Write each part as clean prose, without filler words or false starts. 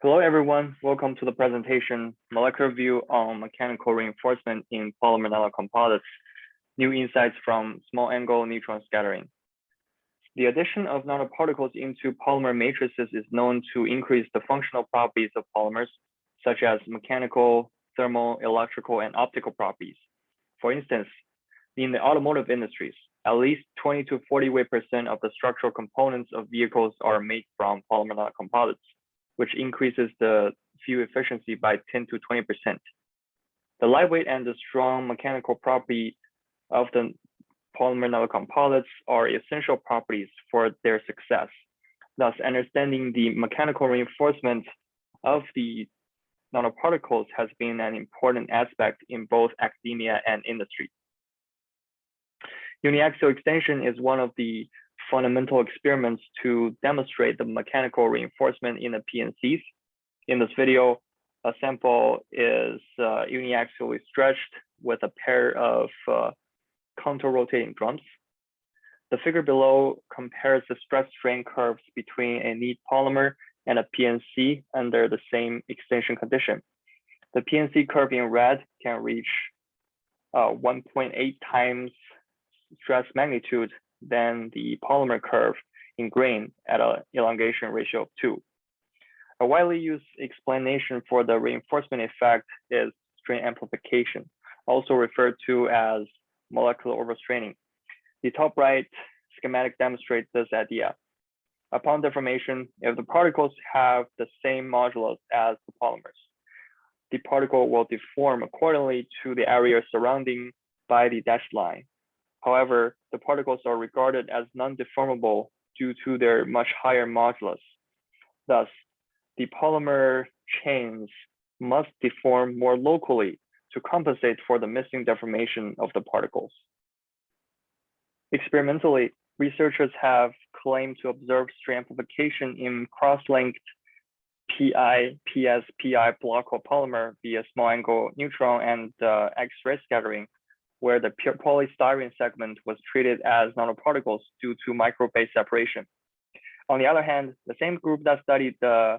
Hello, everyone. Welcome to the presentation, Molecular View on Mechanical Reinforcement in Polymer Nanocomposites, New Insights from Small Angle Neutron Scattering. The addition of nanoparticles into polymer matrices is known to increase the functional properties of polymers, such as mechanical, thermal, electrical, and optical properties. For instance, in the automotive industries, at least 20 to 40% of the structural components of vehicles are made from polymer nanocomposites, which increases the fuel efficiency by 10 to 20%. The lightweight and the strong mechanical property of the polymer nanocomposites are essential properties for their success. Thus, understanding the mechanical reinforcement of the nanoparticles has been an important aspect in both academia and industry. Uniaxial extension is one of the fundamental experiments to demonstrate the mechanical reinforcement in the PNCs. In this video, a sample is uniaxially stretched with a pair of contour rotating drums. The figure below compares the stress strain curves between a neat polymer and a PNC under the same extension condition. The PNC curve in red can reach 1.8 times stress magnitude than the polymer curve in green at an elongation ratio of 2. A widely used explanation for the reinforcement effect is strain amplification, also referred to as molecular overstraining. The top right schematic demonstrates this idea. Upon deformation, if the particles have the same modulus as the polymers, the particle will deform accordingly to the area surrounding by the dashed line. However, the particles are regarded as non-deformable due to their much higher modulus. Thus, the polymer chains must deform more locally to compensate for the missing deformation of the particles. Experimentally, researchers have claimed to observe strain amplification in cross-linked PI, PS, PI block polymer via small angle neutron and X-ray scattering, where the polystyrene segment was treated as nanoparticles due to micro-base separation. On the other hand, the same group that studied the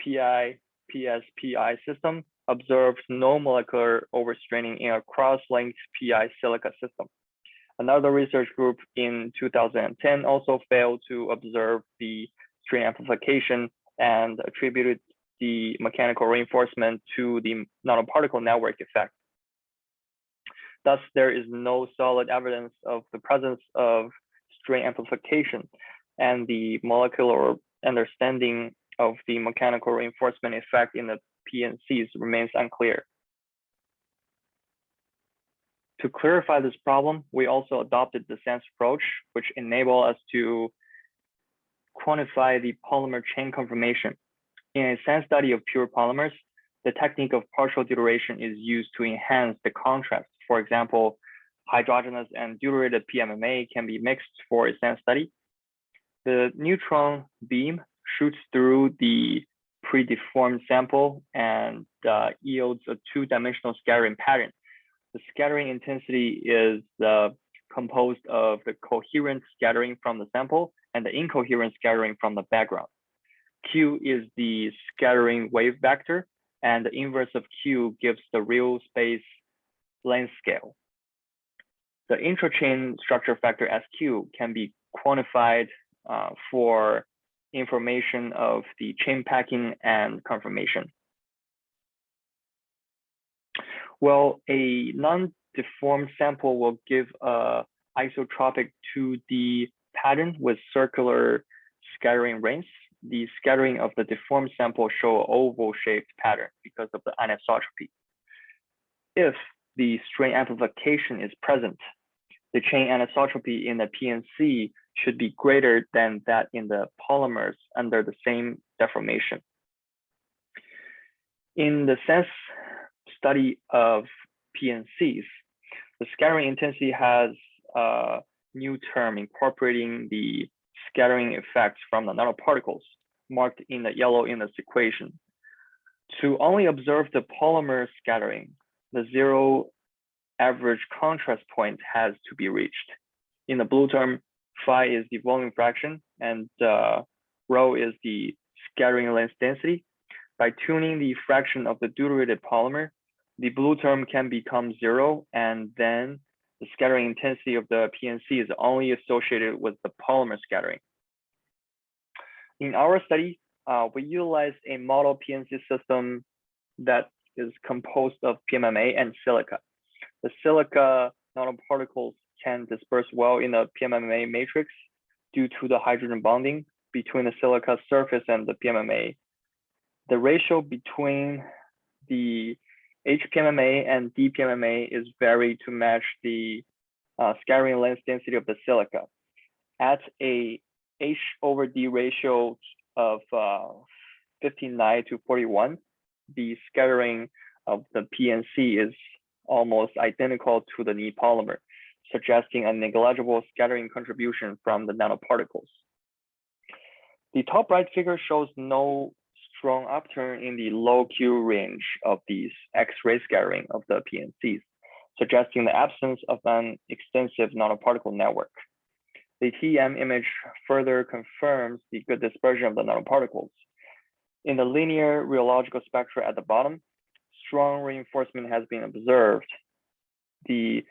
PI, PS, PI system observed no molecular overstraining in a cross-linked PI silica system. Another research group in 2010 also failed to observe the strain amplification and attributed the mechanical reinforcement to the nanoparticle network effect. Thus, there is no solid evidence of the presence of strain amplification, and the molecular understanding of the mechanical reinforcement effect in the PNCs remains unclear. To clarify this problem, we also adopted the SENSE approach, which enables us to quantify the polymer chain conformation. In a SENSE study of pure polymers, the technique of partial deuteration is used to enhance the contrast. For example, hydrogenous and deuterated PMMA can be mixed for a SENSE study. The neutron beam shoots through the pre-deformed sample and yields a two-dimensional scattering pattern. The scattering intensity is composed of the coherent scattering from the sample and the incoherent scattering from the background. Q is the scattering wave vector, and the inverse of Q gives the real space length scale. The intrachain structure factor SQ can be quantified for information of the chain packing and conformation. Well, a non-deformed sample will give an isotropic 2D pattern with circular scattering rings. The scattering of the deformed sample show an oval-shaped pattern because of the anisotropy. If the strain amplification is present, the chain anisotropy in the PNC should be greater than that in the polymers under the same deformation. In the SENSE study of PNCs, the scattering intensity has a new term incorporating the scattering effects from the nanoparticles marked in the yellow in this equation. To only observe the polymer scattering, the zero average contrast point has to be reached. In the blue term, phi is the volume fraction and rho is the scattering length density. By tuning the fraction of the deuterated polymer, the blue term can become 0, and then the scattering intensity of the PNC is only associated with the polymer scattering. In our study, we utilized a model PNC system that is composed of PMMA and silica. The silica nanoparticles can disperse well in the PMMA matrix due to the hydrogen bonding between the silica surface and the PMMA. The ratio between the HPMMA and DPMMA is varied to match the scattering length density of the silica. At a H/D ratio of 59 to 41, the scattering of the PNC is almost identical to the knee polymer, suggesting a negligible scattering contribution from the nanoparticles. The top right figure shows no strong upturn in the low Q range of these X-ray scattering of the PNCs, suggesting the absence of an extensive nanoparticle network. The TEM image further confirms the good dispersion of the nanoparticles. In the linear rheological spectra at the bottom, strong reinforcement has been observed. The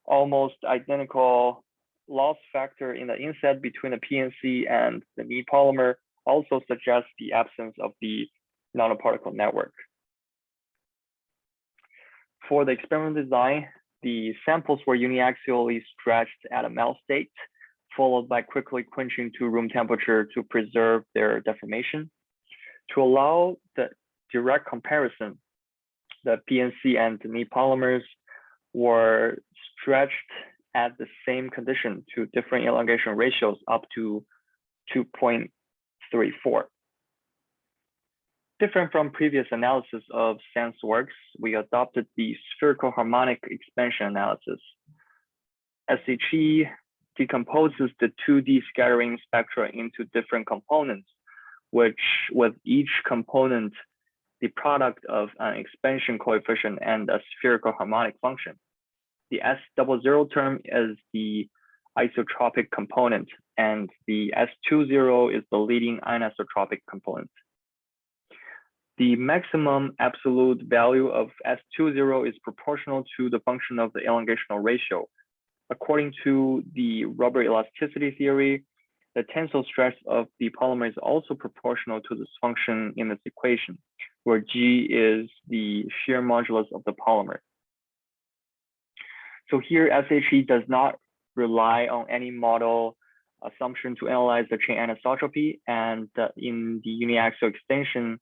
almost identical loss factor in the inset between the PNC and the knee polymer also suggests the absence of the nanoparticle network. For the experimental design, the samples were uniaxially stretched at a melt state, followed by quickly quenching to room temperature to preserve their deformation. To allow the direct comparison, the PNC and the knee polymers were stretched at the same condition to different elongation ratios up to 2.34. Different from previous analysis of SANS works, we adopted the spherical harmonic expansion analysis. SHE decomposes the 2D scattering spectra into different components, which with each component the product of an expansion coefficient and a spherical harmonic function. The S00 term is the isotropic component, and the S20 is the leading anisotropic component. The maximum absolute value of S20 is proportional to the function of the elongational ratio. According to the rubber elasticity theory, the tensile stress of the polymer is also proportional to this function in this equation, where G is the shear modulus of the polymer. So here, SHE does not rely on any model assumption to analyze the chain anisotropy, and in the uniaxial extension,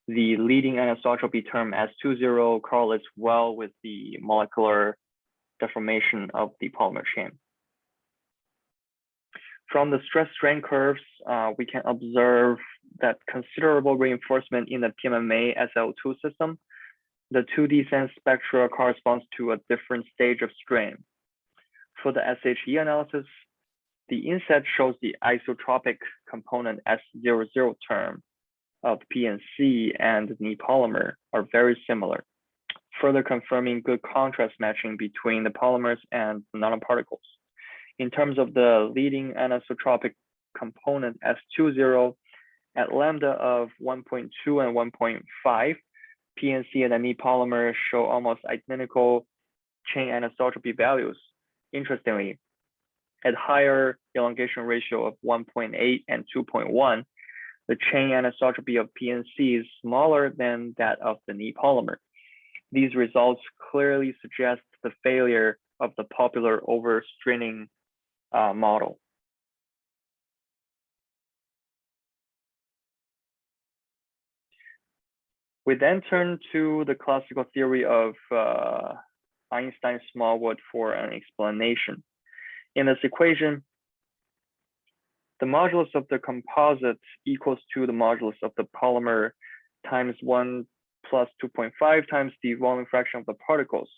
the leading anisotropy term S20 correlates well with the molecular deformation of the polymer chain. From the stress strain curves, we can observe that considerable reinforcement in the PMMA SL2 system. The 2D SANS spectra corresponds to a different stage of strain. For the SHE analysis, the inset shows the isotropic component S00 term of PNC and knee polymer are very similar, further confirming good contrast matching between the polymers and the nanoparticles. In terms of the leading anisotropic component S20, at lambda of 1.2 and 1.5, PNC and the knee polymer show almost identical chain anisotropy values. Interestingly, at higher elongation ratio of 1.8 and 2.1, the chain anisotropy of PNC is smaller than that of the knee polymer. These results clearly suggest the failure of the popular overstraining model. We then turn to the classical theory of Einstein-Smallwood for an explanation. In this equation, the modulus of the composite equals to the modulus of the polymer times 1 plus 2.5 times the volume fraction of the particles.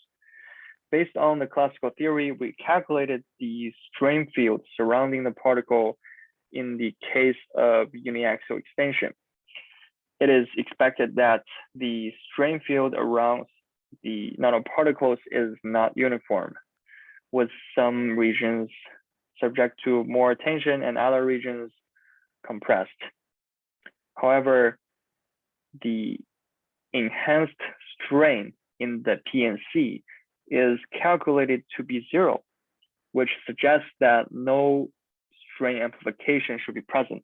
Based on the classical theory, we calculated the strain field surrounding the particle in the case of uniaxial extension. It is expected that the strain field around the nanoparticles is not uniform, with some regions subject to more tension and other regions compressed. However, the enhanced strain in the PNC is calculated to be 0, which suggests that no strain amplification should be present.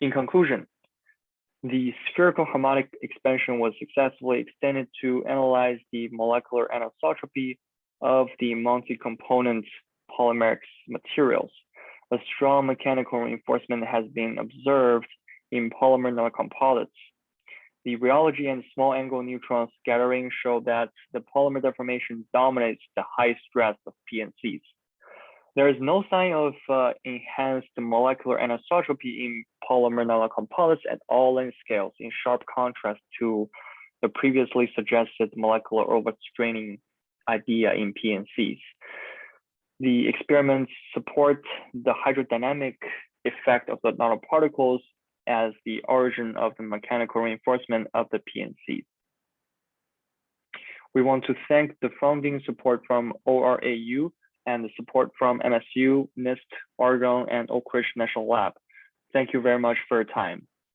In conclusion, the spherical harmonic expansion was successfully extended to analyze the molecular anisotropy of the multi-component polymeric materials. A strong mechanical reinforcement has been observed in polymer nanocomposites. The rheology and small angle neutron scattering show that the polymer deformation dominates the high stress of PNCs. There is no sign of enhanced molecular anisotropy in polymer nanocomposites at all length scales, in sharp contrast to the previously suggested molecular overstraining idea in PNCs. The experiments support the hydrodynamic effect of the nanoparticles as the origin of the mechanical reinforcement of the PNCs. We want to thank the funding support from ORAU and the support from MSU, NIST, Oregon, and Oak Ridge National Lab. Thank you very much for your time.